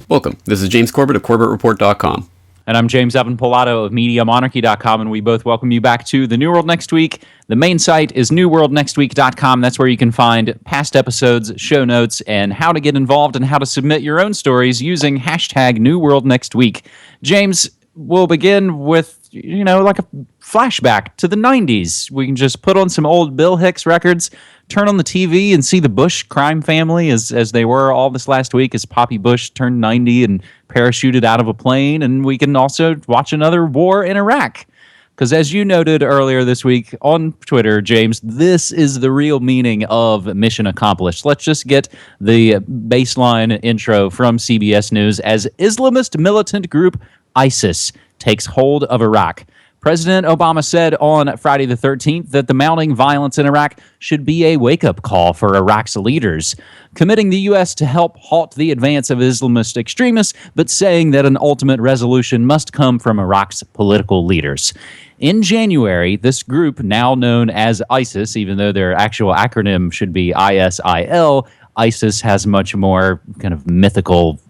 Welcome. This is James Corbett of CorbettReport.com. And I'm James Evan Pilato of MediaMonarchy.com, and we both welcome you back to The New World Next Week. The main site is NewWorldNextWeek.com. That's where you can find past episodes, show notes, and how to get involved and how to submit your own stories using hashtag #NewWorldNextWeek. James, we'll begin with, like a flashback to the 90s. We can just put on some old Bill Hicks records, turn on the TV, and see the Bush crime family as they were all this last week as Poppy Bush turned 90 and parachuted out of a plane. And we can also watch another war in Iraq. Because as you noted earlier this week on Twitter, James, this is the real meaning of mission accomplished. Let's just get the baseline intro from CBS News as Islamist militant group ISIS takes hold of Iraq. President Obama said on Friday the 13th that the mounting violence in Iraq should be a wake-up call for Iraq's leaders, committing the U.S. to help halt the advance of Islamist extremists, but saying that an ultimate resolution must come from Iraq's political leaders. In January, this group, now known as ISIS, even though their actual acronym should be ISIL, ISIS has much more kind of mythical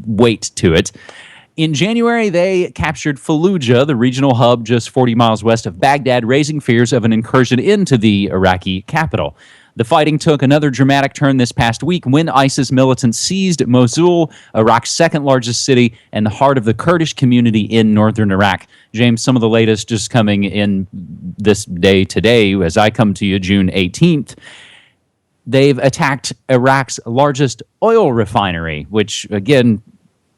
weight to it. In January, they captured Fallujah, the regional hub just 40 miles west of Baghdad, raising fears of an incursion into the Iraqi capital. The fighting took another dramatic turn this past week when ISIS militants seized Mosul, Iraq's second largest city, and the heart of the Kurdish community in northern Iraq. James, some of the latest just coming in this day today, as I come to you, June 18th. They've attacked Iraq's largest oil refinery, which, again,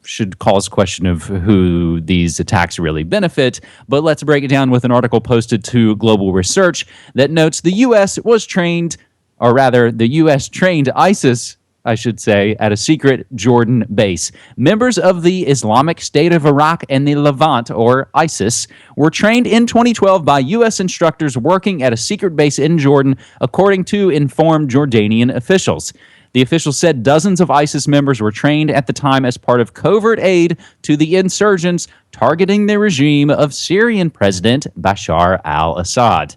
should cause question of who these attacks really benefit. But let's break it down with an article posted to Global Research that notes the U.S. was trained, or rather, the U.S. trained ISIS, I should say, at a secret Jordan base. Members of the Islamic State of Iraq and the Levant, or ISIS, were trained in 2012 by U.S. instructors working at a secret base in Jordan, according to informed Jordanian officials. The officials said dozens of ISIS members were trained at the time as part of covert aid to the insurgents targeting the regime of Syrian President Bashar al-Assad.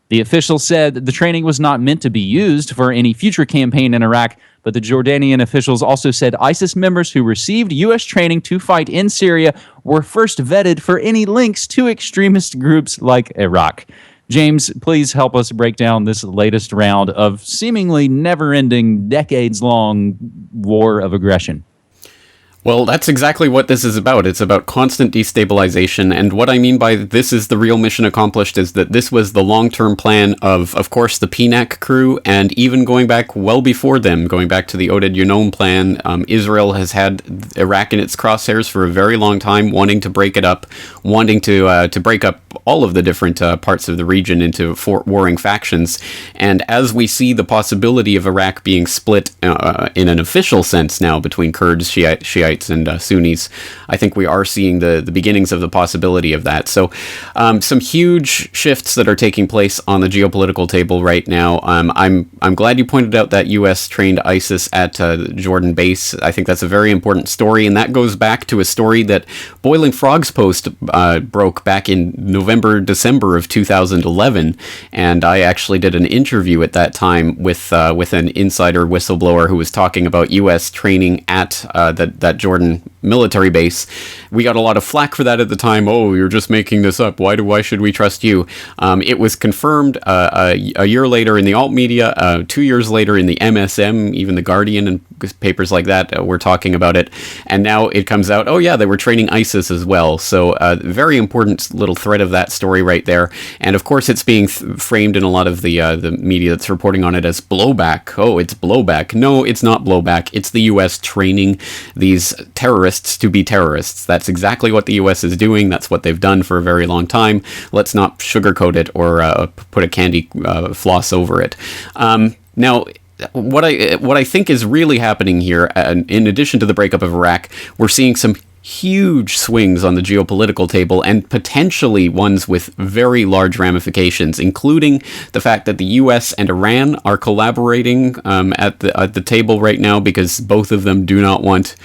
The officials said the training was not meant to be used for any future campaign in Iraq, but the Jordanian officials also said ISIS members who received U.S. training to fight in Syria were first vetted for any links to extremist groups like Iraq. James, please help us break down this latest round of seemingly never-ending, decades-long war of aggression. Well, that's exactly what this is about. It's about constant destabilization, and what I mean by this is the real mission accomplished is that this was the long-term plan of course, the PNAC crew, and even going back well before them, going back to the Oded Yunom plan. Israel has had Iraq in its crosshairs for a very long time, wanting to break it up, wanting to break up all of the different parts of the region into warring factions. And as we see the possibility of Iraq being split in an official sense now between Kurds, Shiites, and Sunnis, I think we are seeing the beginnings of the possibility of that. So some huge shifts that are taking place on the geopolitical table right now. I'm glad you pointed out that U.S. trained ISIS at Jordan base. I think that's a very important story, and that goes back to a story that Boiling Frogs Post broke back in December of 2011, and I actually did an interview at that time with an insider whistleblower who was talking about U.S. training at that Jordan military base. We got a lot of flack for that at the time. Oh, you're just making this up. Why should we trust you? It was confirmed a year later in the alt media, 2 years later in the MSM, even the Guardian and papers like that were talking about it. And now it comes out, oh yeah, they were training ISIS as well. So very important little thread of that story right there. And of course it's being framed in a lot of the media that's reporting on it as blowback. Oh, it's blowback. No, it's not blowback. It's the U.S. training these terrorists to be terrorists. That's exactly what the U.S. is doing. That's what they've done for a very long time. Let's not sugarcoat it or put a candy floss over it. Now, what I think is really happening here, in addition to the breakup of Iraq, we're seeing some huge swings on the geopolitical table, and potentially ones with very large ramifications, including the fact that the U.S. and Iran are collaborating at the table right now because both of them do not want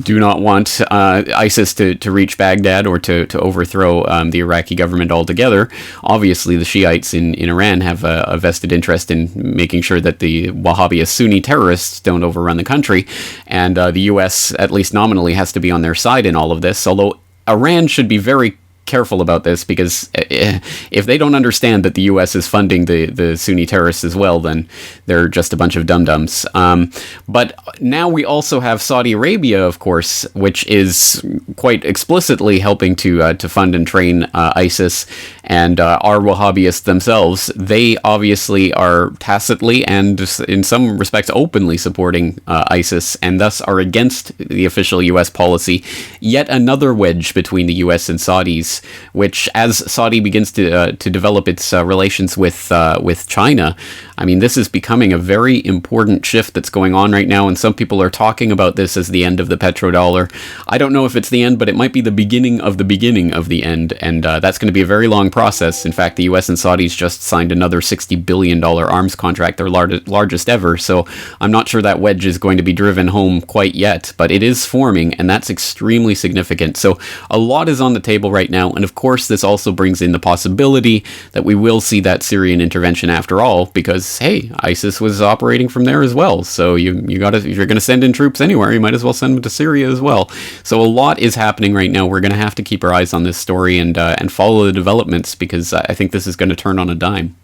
do not want ISIS to reach Baghdad or to overthrow the Iraqi government altogether. Obviously, the Shiites in Iran have a vested interest in making sure that the Wahhabist Sunni terrorists don't overrun the country, and the U.S., at least nominally, has to be on their side in all of this, although Iran should be very careful about this, because if they don't understand that the U.S. is funding the Sunni terrorists as well, then they're just a bunch of dum-dums. But now we also have Saudi Arabia, of course, which is quite explicitly helping to fund and train ISIS, and our Wahhabists themselves. They obviously are tacitly and in some respects openly supporting ISIS, and thus are against the official U.S. policy. Yet another wedge between the U.S. and Saudis, which, as Saudi begins to develop its relations with China, I mean, this is becoming a very important shift that's going on right now, and some people are talking about this as the end of the petrodollar. I don't know if it's the end, but it might be the beginning of the end, and that's going to be a very long process. In fact, the U.S. and Saudis just signed another $60 billion arms contract, their largest ever, so I'm not sure that wedge is going to be driven home quite yet, but it is forming, and that's extremely significant. So a lot is on the table right now, and of course this also brings in the possibility that we will see that Syrian intervention after all, because hey, ISIS was operating from there as well. So you gotta, if you're gonna send in troops anywhere, you might as well send them to Syria as well. So a lot is happening right now. We're gonna have to keep our eyes on this story and follow the developments, because I think this is gonna turn on a dime.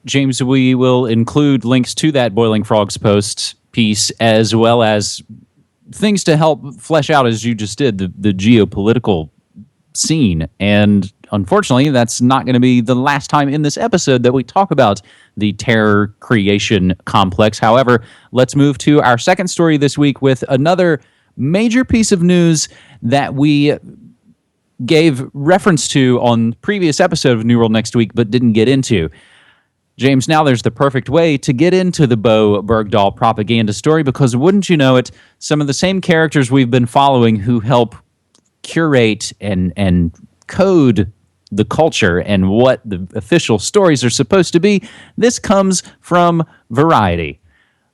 James, we will include links to that Boiling Frogs Post piece, as well as things to help flesh out, as you just did, the geopolitical scene. And unfortunately, that's not going to be the last time in this episode that we talk about the terror creation complex. However, let's move to our second story this week with another major piece of news that we gave reference to on previous episode of New World Next Week, but didn't get into. James, now there's the perfect way to get into the Bo Bergdahl propaganda story, because wouldn't you know it, some of the same characters we've been following who help curate and code the culture and what the official stories are supposed to be. This comes from Variety.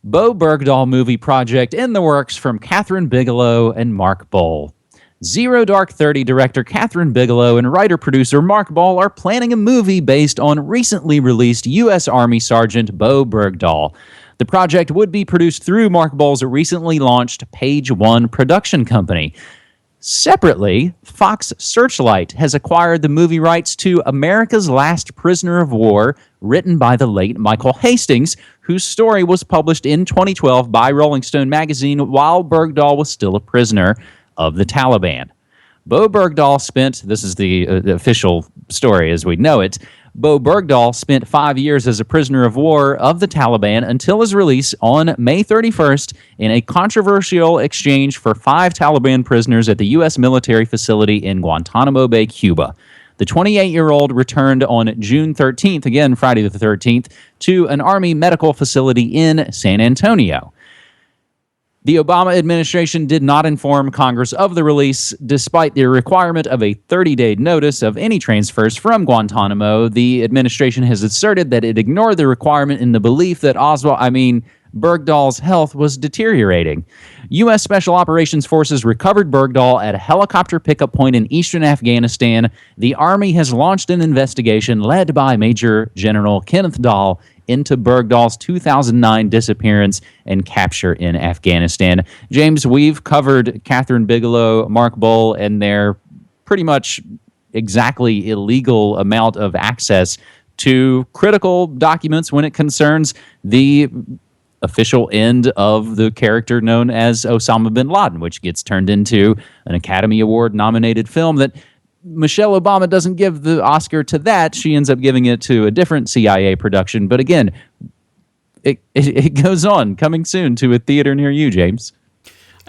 Bo Bergdahl movie project in the works from Catherine Bigelow and Mark Boal. Zero Dark 30 director Catherine Bigelow and writer-producer Mark Boal are planning a movie based on recently released U.S. Army Sergeant Bo Bergdahl. The project would be produced through Mark Boal's recently launched Page One production company. Separately, Fox Searchlight has acquired the movie rights to America's Last Prisoner of War, written by the late Michael Hastings, whose story was published in 2012 by Rolling Stone magazine while Bergdahl was still a prisoner of the Taliban. Bo Bergdahl spent, this is the official story as we know it, Bo Bergdahl spent 5 years as a prisoner of war of the Taliban until his release on May 31st in a controversial exchange for 5 Taliban prisoners at the U.S. military facility in Guantanamo Bay, Cuba. The 28-year-old returned on June 13th, again Friday the 13th, to an Army medical facility in San Antonio. The Obama administration did not inform Congress of the release, despite the requirement of a 30-day notice of any transfers from Guantanamo. The administration has asserted that it ignored the requirement in the belief that Bergdahl's health was deteriorating. U.S. Special Operations Forces recovered Bergdahl at a helicopter pickup point in eastern Afghanistan. The Army has launched an investigation led by Major General Kenneth Dahl into Bergdahl's 2009 disappearance and capture in Afghanistan. James, we've covered Catherine Bigelow, Mark Boal, and their pretty much exactly illegal amount of access to critical documents when it concerns the official end of the character known as Osama bin Laden, which gets turned into an Academy Award-nominated film that Michelle Obama doesn't give the Oscar to that. She ends up giving it to a different CIA production. But again, it goes on, coming soon to a theater near you, James.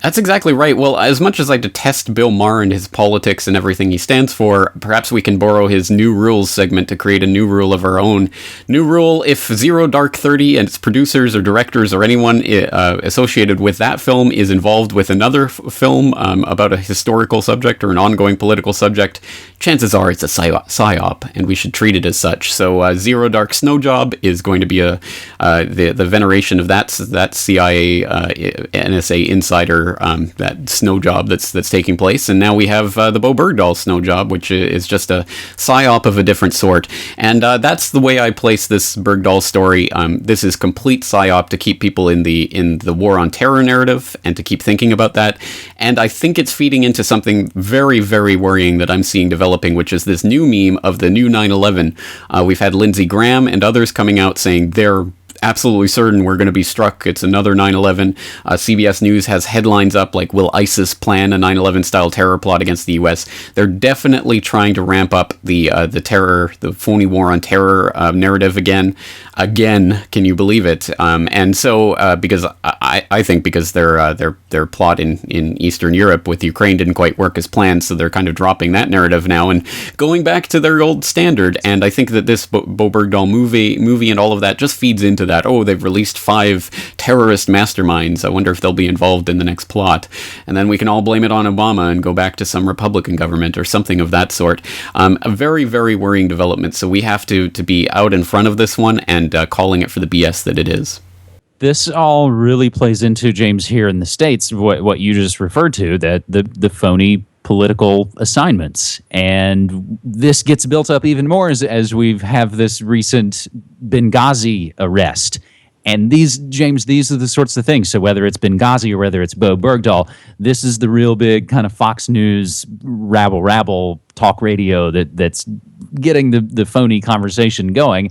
That's exactly right. Well, as much as I detest Bill Maher and his politics and everything he stands for, perhaps we can borrow his New Rules segment to create a new rule of our own. New rule: if Zero Dark 30 and its producers or directors or anyone associated with that film is involved with another film about a historical subject or an ongoing political subject, chances are it's a psyop, and we should treat it as such. So Zero Dark Snow Job is going to be the veneration of that CIA NSA insider there, that snow job that's taking place. And now we have the Bo Bergdahl snow job, which is just a psyop of a different sort. And that's the way I place this Bergdahl story. This is complete psyop to keep people in the war on terror narrative and to keep thinking about that. And I think it's feeding into something very, very worrying that I'm seeing developing, which is this new meme of the new 9/11. We've had Lindsey Graham and others coming out saying they're absolutely certain we're going to be struck. It's another 9/11. CBS News has headlines up like, will ISIS plan a 9/11 style terror plot against the US? They're definitely trying to ramp up the terror, the phony war on terror narrative again. Can you believe it? And so because I think because their plot in Eastern Europe with Ukraine didn't quite work as planned, so they're kind of dropping that narrative now and going back to their old standard. And I think that this Bo Bergdahl movie and all of that just feeds into that. Oh, they've released 5 terrorist masterminds. I wonder if they'll be involved in the next plot. And then we can all blame it on Obama and go back to some Republican government or something of that sort. A very, very worrying development. So we have to be out in front of this one and calling it for the BS that it is. This all really plays into, James, here in the States, what you just referred to, that the phony political assignments. And this gets built up even more as we have this recent Benghazi arrest. And these are the sorts of things. So whether it's Benghazi or whether it's Bo Bergdahl, this is the real big kind of Fox News rabble talk radio that's getting the phony conversation going.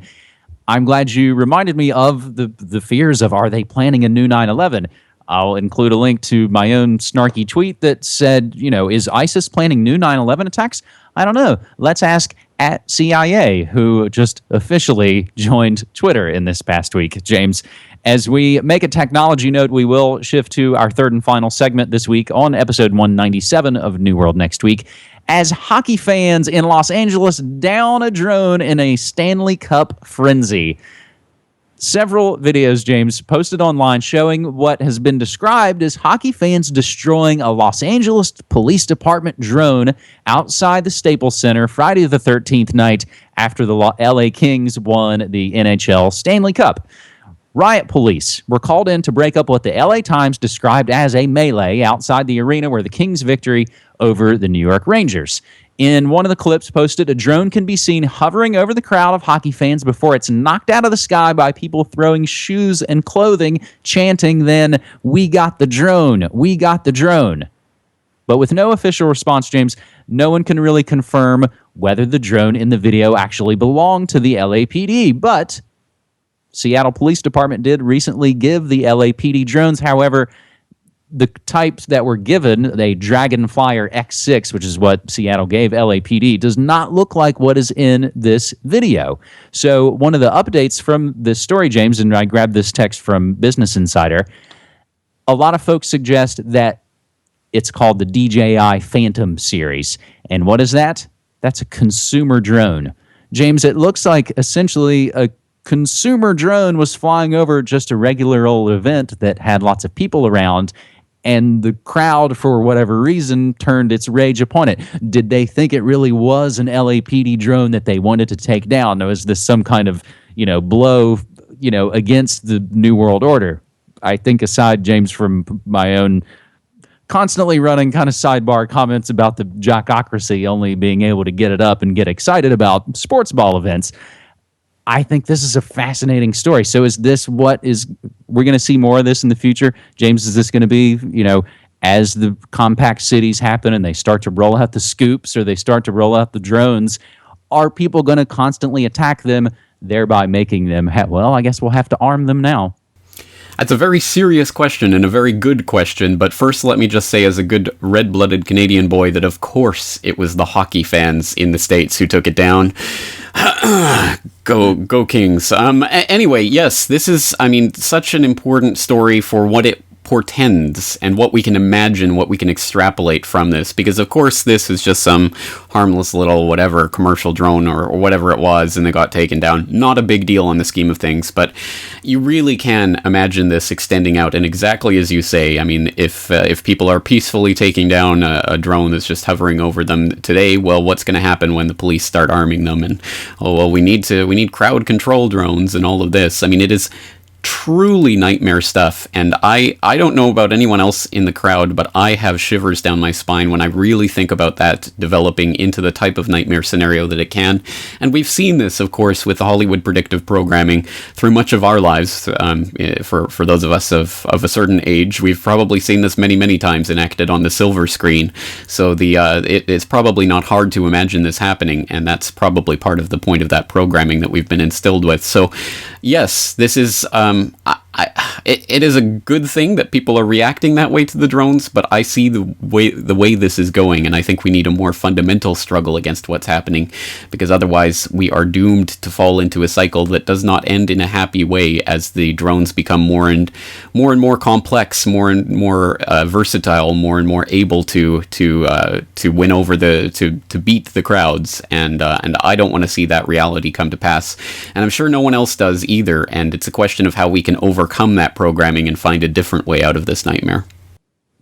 I'm glad you reminded me of the fears of, are they planning a new 9/11? I'll include a link to my own snarky tweet that said, is ISIS planning new 9/11 attacks? I don't know. Let's ask at CIA, who just officially joined Twitter in this past week. James, as we make a technology note, we will shift to our third and final segment this week on episode 197 of New World Next Week, as hockey fans in Los Angeles down a drone in a Stanley Cup frenzy. Several videos, James, posted online showing what has been described as hockey fans destroying a Los Angeles Police Department drone outside the Staples Center Friday the 13th night after the LA Kings won the NHL Stanley Cup. Riot police were called in to break up what the LA Times described as a melee outside the arena where the Kings' victory over the New York Rangers. In one of the clips posted, a drone can be seen hovering over the crowd of hockey fans before it's knocked out of the sky by people throwing shoes and clothing, chanting then, "We got the drone, we got the drone." But with no official response, James, no one can really confirm whether the drone in the video actually belonged to the LAPD. But Seattle Police Department did recently give the LAPD drones. However, the types that were given, a Dragonflyer X6, which is what Seattle gave LAPD, does not look like what is in this video. So one of the updates from this story, James, and I grabbed this text from Business Insider, a lot of folks suggest that it's called the DJI Phantom series. And what is that? That's a consumer drone. James, it looks like essentially a consumer drone was flying over just a regular old event that had lots of people around, and the crowd, for whatever reason, turned its rage upon it. Did they think it really was an LAPD drone that they wanted to take down? Or is this some kind of, blow, against the New World Order? I think aside, James, from my own constantly running kind of sidebar comments about the jockocracy only being able to get it up and get excited about sports ball events, I think this is a fascinating story. So is this we're going to see more of this in the future? James, is this going to be, as the compact cities happen and they start to roll out the scoops or they start to roll out the drones, are people going to constantly attack them, thereby making them, I guess we'll have to arm them now? That's a very serious question and a very good question, but first let me just say as a good red-blooded Canadian boy that of course it was the hockey fans in the States who took it down. Go Kings. Anyway, yes, this is, such an important story for what it portends and what we can imagine, what we can extrapolate from this, because of course this is just some harmless little whatever commercial drone or whatever it was, and it got taken down. Not a big deal in the scheme of things, but you really can imagine this extending out, and exactly as you say, if people are peacefully taking down a drone that's just hovering over them today, well, what's going to happen when the police start arming them? And we need crowd control drones and all of this. It is truly nightmare stuff. And I don't know about anyone else in the crowd, but I have shivers down my spine when I really think about that developing into the type of nightmare scenario that it can. And we've seen this, of course, with Hollywood predictive programming through much of our lives. For those of us of a certain age, we've probably seen this many times enacted on the silver screen. So it's probably not hard to imagine this happening, and that's probably part of the point of that programming that we've been instilled with. So, yes, this is it is a good thing that people are reacting that way to the drones, but I see the way this is going, and I think we need a more fundamental struggle against what's happening, because otherwise we are doomed to fall into a cycle that does not end in a happy way as the drones become more and more complex, more and more versatile, more and more able to win over to beat the crowds, and I don't want to see that reality come to pass, and I'm sure no one else does either. And it's a question of how we can overcome that programming and find a different way out of this nightmare.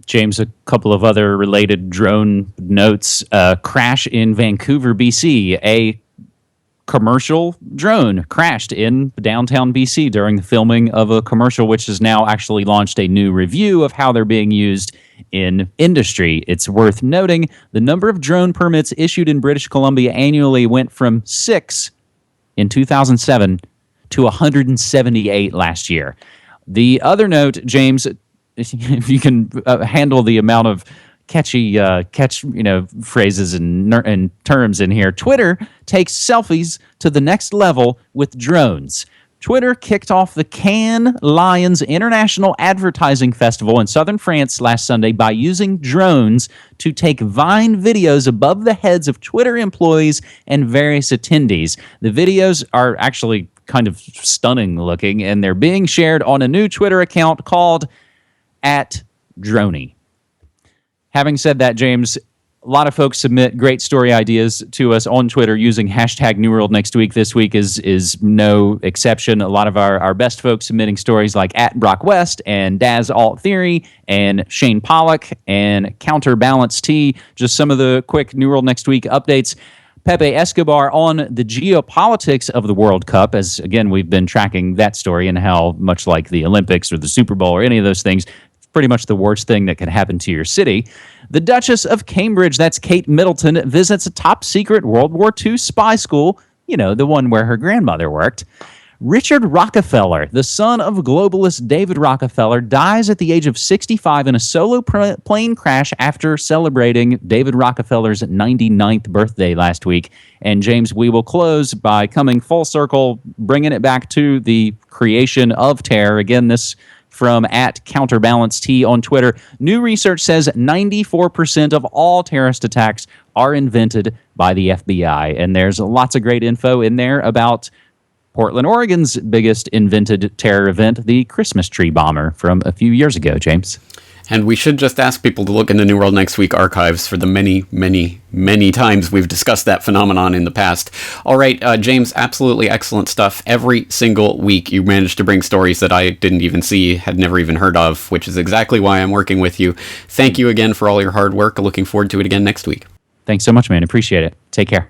James, a couple of other related drone notes. Crash in Vancouver, BC. A commercial drone crashed in downtown BC during the filming of a commercial, which has now actually launched a new review of how they're being used in industry. It's worth noting the number of drone permits issued in British Columbia annually went from 6 in 2007 to 178 last year. The other note, James, if you can handle the amount of catchy phrases and terms in here, Twitter takes selfies to the next level with drones. Twitter kicked off the Cannes Lions International Advertising Festival in southern France last Sunday by using drones to take Vine videos above the heads of Twitter employees and various attendees. The videos are actually kind of stunning looking, and they're being shared on a new Twitter account called @Droney. Having said that, James, a lot of folks submit great story ideas to us on Twitter using hashtag New World Next Week. This week is no exception. A lot of our best folks submitting stories like @Brock West and Daz Alt Theory and Shane Pollock and Counterbalance T. Just some of the quick New World Next Week updates. Pepe Escobar on the geopolitics of the World Cup, as, again, we've been tracking that story and how, much like the Olympics or the Super Bowl or any of those things, it's pretty much the worst thing that could happen to your city. The Duchess of Cambridge, that's Kate Middleton, visits a top-secret World War II spy school, the one where her grandmother worked. Richard Rockefeller, the son of globalist David Rockefeller, dies at the age of 65 in a solo plane crash after celebrating David Rockefeller's 99th birthday last week. And James, we will close by coming full circle, bringing it back to the creation of terror. Again, this from @CounterbalanceT on Twitter. New research says 94% of all terrorist attacks are invented by the FBI. And there's lots of great info in there about Portland, Oregon's biggest invented terror event, the Christmas tree bomber from a few years ago, James. And we should just ask people to look in the New World Next Week archives for the many times we've discussed that phenomenon in the past. All right, James, absolutely excellent stuff. Every single week you manage to bring stories that I didn't even see, had never even heard of, which is exactly why I'm working with you. Thank you again for all your hard work. Looking forward to it again next week. Thanks so much, man. Appreciate it. Take care.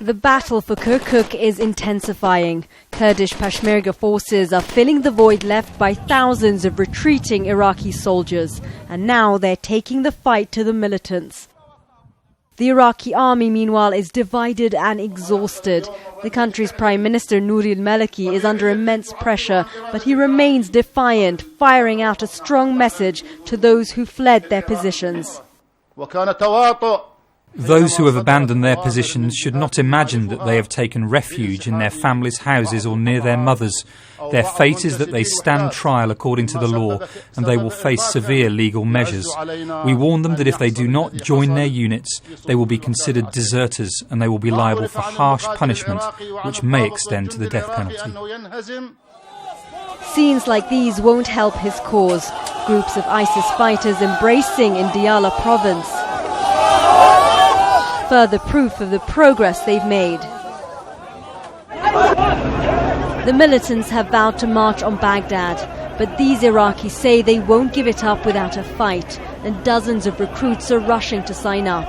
The battle for Kirkuk is intensifying. Kurdish Peshmerga forces are filling the void left by thousands of retreating Iraqi soldiers, and now they're taking the fight to the militants. The Iraqi army, meanwhile, is divided and exhausted. The country's Prime Minister, Nouri al-Maliki, is under immense pressure, but he remains defiant, firing out a strong message to those who fled their positions. Those who have abandoned their positions should not imagine that they have taken refuge in their families' houses or near their mothers. Their fate is that they stand trial according to the law, and they will face severe legal measures. We warn them that if they do not join their units, they will be considered deserters, and they will be liable for harsh punishment, which may extend to the death penalty. Scenes like these won't help his cause. Groups of ISIS fighters embracing in Diyala province. Further proof of the progress they've made. The militants have vowed to march on Baghdad, but these Iraqis say they won't give it up without a fight, and dozens of recruits are rushing to sign up.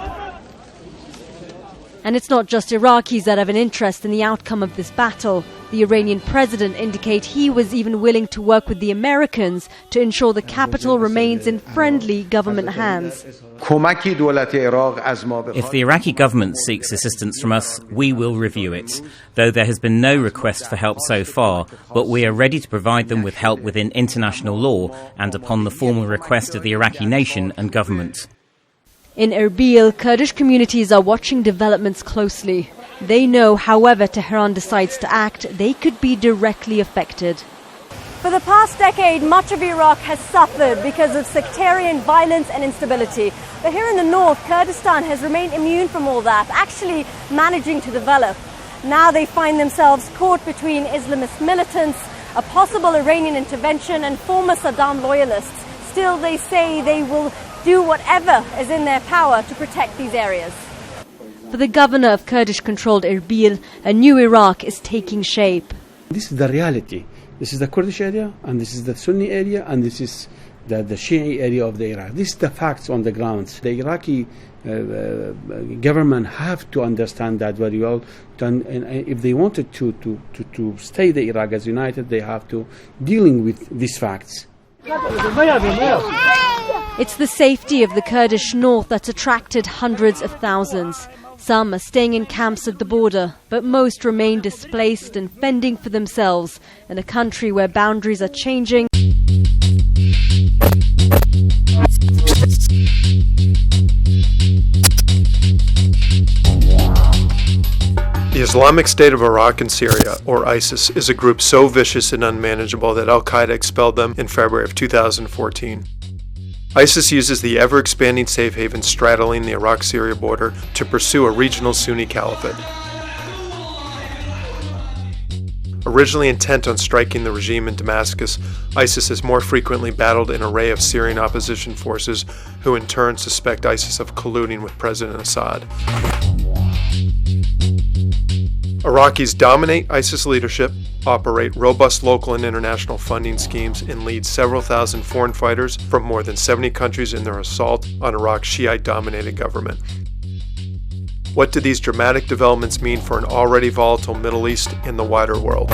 And it's not just Iraqis that have an interest in the outcome of this battle. The Iranian president indicated he was even willing to work with the Americans to ensure the capital remains in friendly government hands. If the Iraqi government seeks assistance from us, we will review it, though there has been no request for help so far, but we are ready to provide them with help within international law and upon the formal request of the Iraqi nation and government. In Erbil, Kurdish communities are watching developments closely. They know, however Tehran decides to act, they could be directly affected. For the past decade, much of Iraq has suffered because of sectarian violence and instability. But here in the north, Kurdistan has remained immune from all that, actually managing to develop. Now they find themselves caught between Islamist militants, a possible Iranian intervention, and former Saddam loyalists. Still, they say they will do whatever is in their power to protect these areas. For the governor of Kurdish-controlled Erbil, a new Iraq is taking shape. This is the reality. This is the Kurdish area, and this is the Sunni area, and this is the Shia area of the Iraq. This is the facts on the ground. The Iraqi government have to understand that very well. And if they wanted to stay the Iraq as united, they have to dealing with these facts. It's the safety of the Kurdish north that's attracted hundreds of thousands. Some are staying in camps at the border, but most remain displaced and fending for themselves in a country where boundaries are changing. The Islamic State of Iraq and Syria, or ISIS, is a group so vicious and unmanageable that al-Qaeda expelled them in February of 2014. ISIS uses the ever-expanding safe haven straddling the Iraq-Syria border to pursue a regional Sunni caliphate. Originally intent on striking the regime in Damascus, ISIS has more frequently battled an array of Syrian opposition forces who in turn suspect ISIS of colluding with President Assad. Iraqis dominate ISIS leadership, operate robust local and international funding schemes, and lead several thousand foreign fighters from more than 70 countries in their assault on Iraq's Shiite-dominated government. What do these dramatic developments mean for an already volatile Middle East and the wider world?